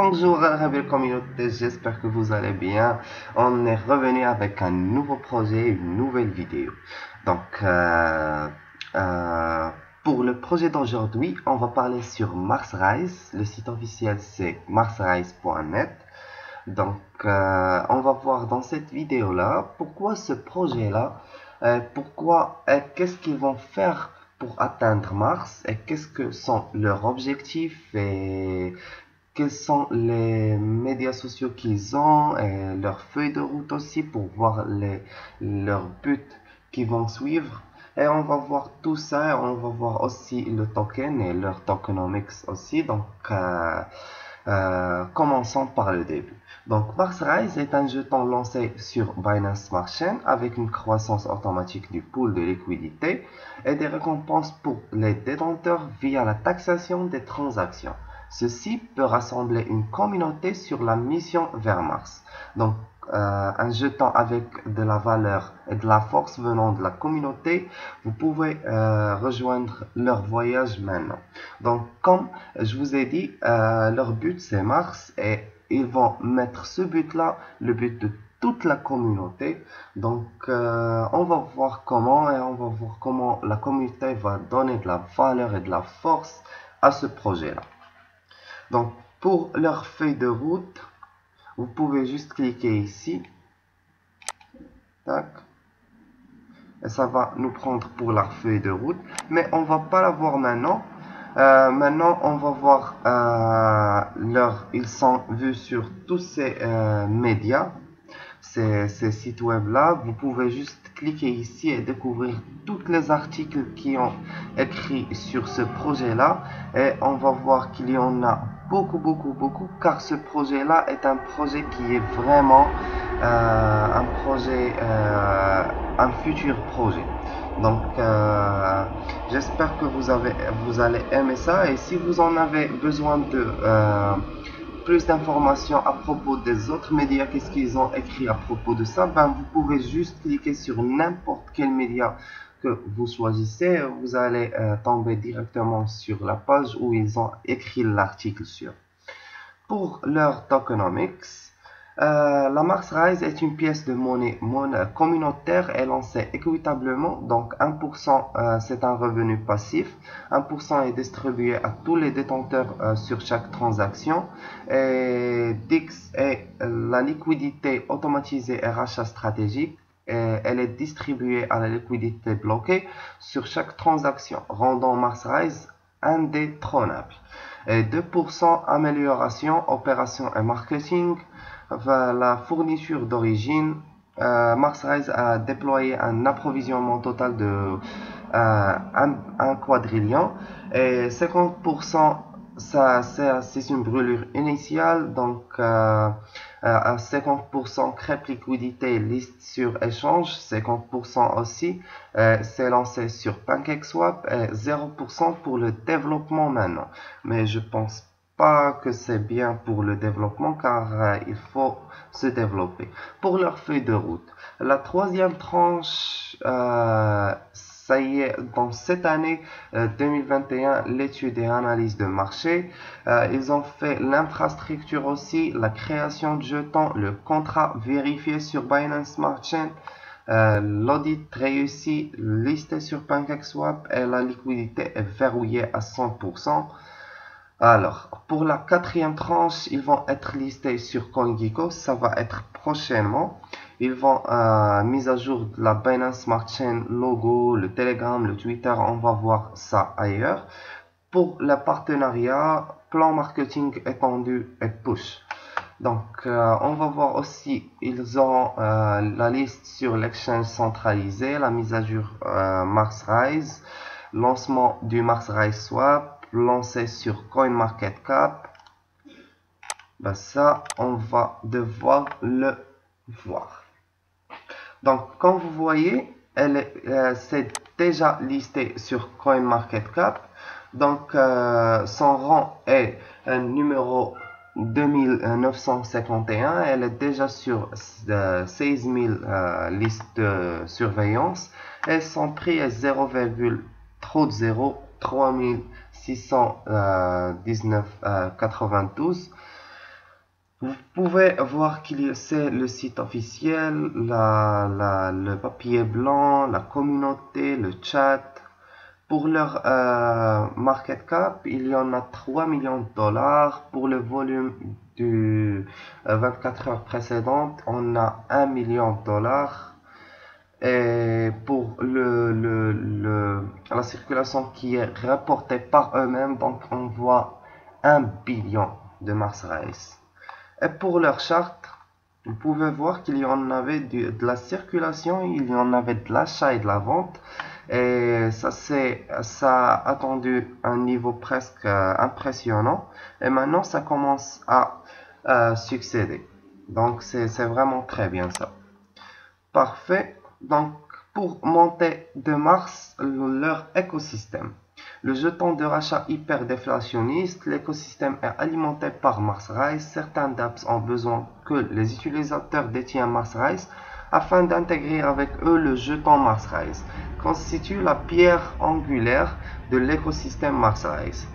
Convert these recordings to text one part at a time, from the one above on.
Bonjour à la belle communauté, j'espère que vous allez bien. On est revenu avec un nouveau projet, une nouvelle vidéo. Donc, euh, pour le projet d'aujourd'hui, on va parler sur MarsRise. Le site officiel c'est marsrise.net. Donc, on va voir dans cette vidéo-là pourquoi ce projet-là, qu'est-ce qu'ils vont faire pour atteindre Mars et qu'est-ce que sont leurs objectifs et quels sont les médias sociaux qu'ils ont et leur feuille de route aussi pour voir leurs buts qu'ils vont suivre. Et on va voir tout ça, et on va voir aussi le token et leur tokenomics aussi. Donc, commençons par le début. Donc, MarsRise est un jeton lancé sur Binance Smart Chain avec une croissance automatique du pool de liquidité et des récompenses pour les détenteurs via la taxation des transactions. Ceci peut rassembler une communauté sur la mission vers Mars. Donc, un jeton avec de la valeur et de la force venant de la communauté, vous pouvez rejoindre leur voyage maintenant. Donc, comme je vous ai dit, leur but c'est Mars et ils vont mettre ce but-là, le but de toute la communauté. Donc, on va voir comment et on va voir comment la communauté va donner de la valeur et de la force à ce projet-là. Donc, pour leur feuille de route, vous pouvez juste cliquer ici. Tac. Et ça va nous prendre pour leur feuille de route. Mais on va pas la voir maintenant. Maintenant, on va voir ils sont vus sur tous ces médias, ces sites web là. Vous pouvez juste cliquer ici et découvrir tous les articles qui ont écrit sur ce projet là. Et on va voir qu'il y en a beaucoup, car ce projet là est un projet qui est vraiment un futur projet. Donc, j'espère que vous allez aimer ça. Et si vous en avez besoin de plus d'informations à propos des autres médias, qu'est-ce qu'ils ont écrit à propos de ça, ben, vous pouvez juste cliquer sur n'importe quel média que vous choisissez. Vous allez tomber directement sur la page où ils ont écrit l'article sur. Pour leur tokenomics, la MarsRise est une pièce de monnaie communautaire et lancée équitablement. Donc 1% c'est un revenu passif, 1% est distribué à tous les détenteurs sur chaque transaction. Et DIX est la liquidité automatisée et rachat stratégique. Et elle est distribuée à la liquidité bloquée sur chaque transaction, rendant MarsRise indétrônable. Et 2% amélioration, opération et marketing. La fourniture d'origine, MarsRise a déployé un approvisionnement total de 1 quadrillion et 50% c'est une brûlure initiale. Donc à 50% crêpe liquidité liste sur échange, 50% aussi c'est lancé sur PancakeSwap et 0% pour le développement maintenant. Mais je pense pas que c'est bien pour le développement, car il faut se développer. Pour leur feuille de route, la troisième tranche, ça y est, dans cette année 2021, l'étude et analyse de marché, ils ont fait l'infrastructure aussi, la création de jetons, le contrat vérifié sur Binance Smart Chain, l'audit réussi, listé sur PancakeSwap et la liquidité est verrouillée à 100%. Alors, pour la quatrième tranche, ils vont être listés sur CoinGecko, ça va être prochainement. Ils vont mise à jour de la Binance Smart Chain logo, le Telegram, le Twitter, on va voir ça ailleurs. Pour le partenariat, plan marketing étendu et push. Donc, on va voir aussi, ils ont la liste sur l'exchange centralisé, la mise à jour MarsRise, lancement du MarsRise Swap, lancé sur CoinMarketCap. Ben ça, on va devoir le voir. Donc, comme vous voyez, c'est déjà listé sur CoinMarketCap. Donc, son rang est un numéro 2951. Elle est déjà sur 16 000 listes de surveillance. Et son prix est 0,30 3619,92. Vous pouvez voir c'est le site officiel, le papier blanc, la communauté, le chat. Pour leur market cap, il y en a 3 millions de dollars. Pour le volume du 24 heures précédentes, on a 1 million de dollars. Et pour la circulation qui est rapportée par eux-mêmes, donc on voit 1 billion de Mars Race. Et pour leur charte, vous pouvez voir qu'il y en avait de la circulation, il y en avait de l'achat et de la vente. Et ça a attendu un niveau presque impressionnant. Et maintenant, ça commence à succéder. Donc, c'est vraiment très bien ça. Parfait. Donc, pour monter de Mars, leur écosystème. Le jeton de rachat hyper déflationniste, l'écosystème est alimenté par Mars Rise. Certains dApps ont besoin que les utilisateurs détiennent Mars Rise afin d'intégrer avec eux le jeton Mars Rise, constitue la pierre angulaire de l'écosystème Mars Rise.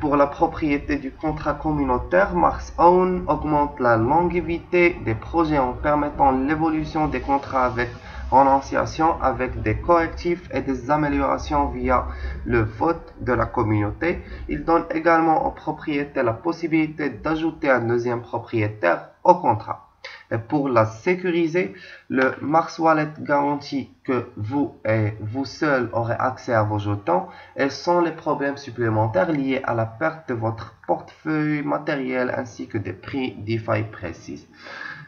Pour la propriété du contrat communautaire, Mars Own augmente la longévité des projets en permettant l'évolution des contrats avec renonciation, avec des correctifs et des améliorations via le vote de la communauté. Il donne également aux propriétaires la possibilité d'ajouter un deuxième propriétaire au contrat. Et pour la sécuriser, le Mars Wallet garantit que vous et vous seul aurez accès à vos jetons et sans les problèmes supplémentaires liés à la perte de votre portefeuille matériel ainsi que des prix DeFi précis.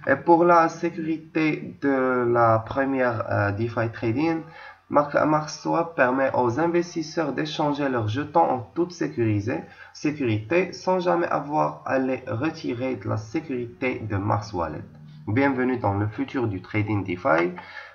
Et pour la sécurité de la première DeFi Trading, MarsSwap permet aux investisseurs d'échanger leurs jetons en toute sécurité sans jamais avoir à les retirer de la sécurité de Mars Wallet. Bienvenue dans le futur du trading DeFi.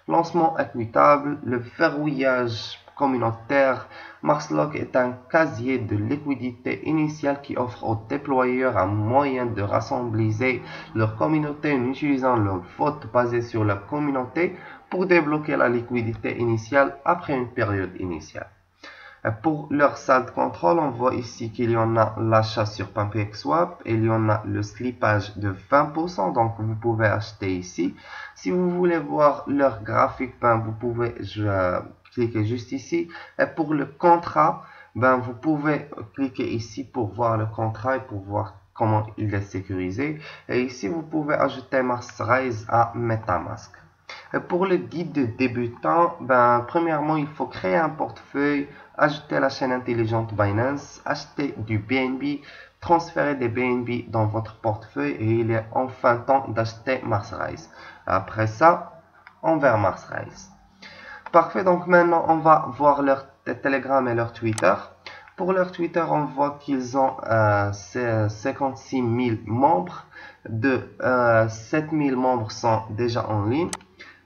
Lancement équitable, le verrouillage communautaire. MarsLock est un casier de liquidité initiale qui offre aux déployeurs un moyen de rassembler leur communauté en utilisant leur vote basé sur la communauté pour débloquer la liquidité initiale après une période initiale. Pour leur saldo contrôle, on voit ici qu'il y en a l'achat sur PancakeSwap et il y en a le slippage de 20%, donc vous pouvez acheter ici. Si vous voulez voir leur graphique, vous pouvez cliquer juste ici. Et pour le contrat, vous pouvez cliquer ici pour voir le contrat et pour voir comment il est sécurisé. Et ici, vous pouvez ajouter Mars Rise à MetaMask. Et pour le guide de débutant, premièrement, il faut créer un portefeuille, ajouter la chaîne intelligente Binance, acheter du BNB, transférer des BNB dans votre portefeuille et il est enfin temps d'acheter Mars Rise. Après ça, on vers Mars Rise. Parfait, donc maintenant on va voir leur Telegram et leur Twitter. Pour leur Twitter, on voit qu'ils ont 56 000 membres, de 7 000 membres sont déjà en ligne.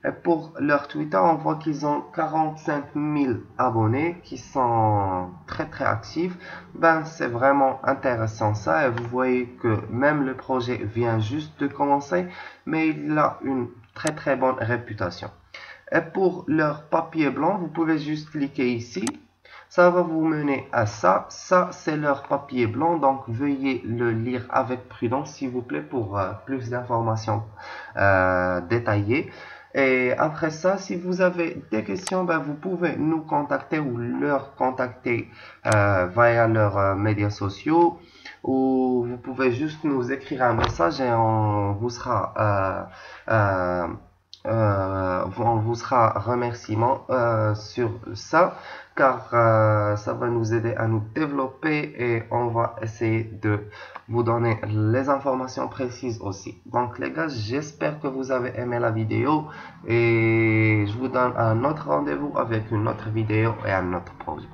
Et pour leur Twitter, on voit qu'ils ont 45 000 abonnés qui sont très actifs. C'est vraiment intéressant ça. Et vous voyez que même le projet vient juste de commencer, mais il a une très bonne réputation. Et pour leur papier blanc, vous pouvez juste cliquer ici. Ça va vous mener à ça. Ça, c'est leur papier blanc. Donc, veuillez le lire avec prudence, s'il vous plaît, pour plus d'informations détaillées. Et après ça, si vous avez des questions, vous pouvez nous contacter ou leur contacter via leurs médias sociaux. Ou vous pouvez juste nous écrire un message et on vous sera remerciement sur ça, car ça va nous aider à nous développer et on va essayer de vous donner les informations précises aussi. Donc les gars, j'espère que vous avez aimé la vidéo et je vous donne un autre rendez-vous avec une autre vidéo et un autre projet.